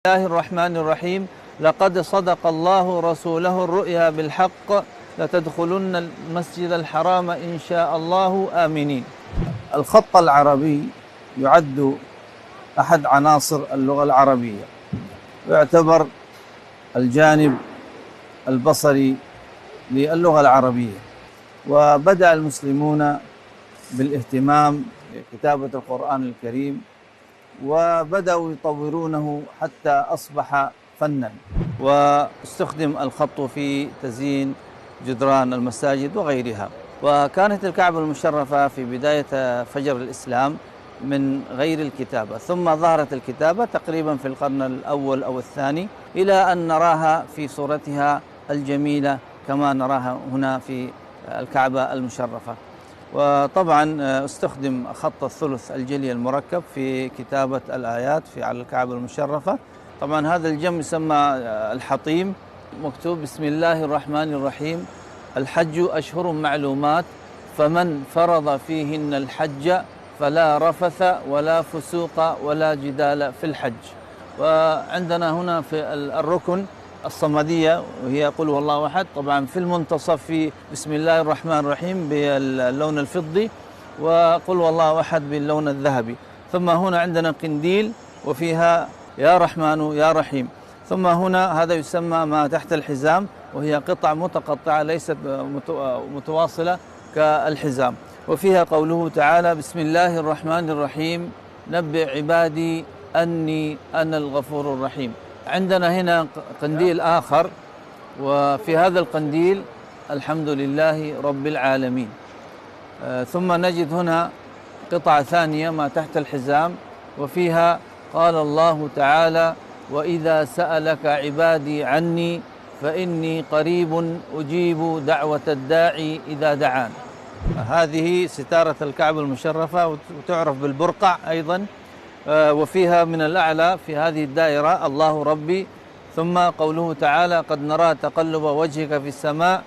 الله الرحمن الرحيم. لقد صدق الله رسوله الرؤيا بالحق لتدخلن المسجد الحرام إن شاء الله آمنين. الخط العربي يعد أحد عناصر اللغة العربية، ويعتبر الجانب البصري للغة العربية. وبدأ المسلمون بالاهتمام بكتابة القرآن الكريم، وبدأوا يطورونه حتى أصبح فنا، واستخدم الخط في تزيين جدران المساجد وغيرها. وكانت الكعبة المشرفة في بداية فجر الإسلام من غير الكتابة، ثم ظهرت الكتابة تقريبا في القرن الأول أو الثاني، إلى أن نراها في صورتها الجميلة كما نراها هنا في الكعبة المشرفة. وطبعا استخدم خط الثلث الجلي المركب في كتابة الآيات على الكعبة المشرفة. طبعا هذا الجم يسمى الحطيم، مكتوب بسم الله الرحمن الرحيم: الحج أشهر معلومات فمن فرض فيهن الحج فلا رفث ولا فسوق ولا جدال في الحج. وعندنا هنا في الركن الصمدية وهي قل هو الله أحد، طبعا في المنتصف في بسم الله الرحمن الرحيم باللون الفضي، وقل هو الله أحد باللون الذهبي. ثم هنا عندنا قنديل وفيها يا رحمن يا رحيم. ثم هنا هذا يسمى ما تحت الحزام، وهي قطع متقطعة ليست متواصلة كالحزام، وفيها قوله تعالى: بسم الله الرحمن الرحيم نبئ عبادي أني أنا الغفور الرحيم. عندنا هنا قنديل آخر، وفي هذا القنديل الحمد لله رب العالمين. ثم نجد هنا قطعة ثانية ما تحت الحزام، وفيها قال الله تعالى: وإذا سألك عبادي عني فإني قريب أجيب دعوة الداعي إذا دعان. هذه ستارة الكعبة المشرفة، وتعرف بالبرقع أيضا. وفيها من الأعلى في هذه الدائرة الله ربي، ثم قوله تعالى: قد نرى تقلب وجهك في السماء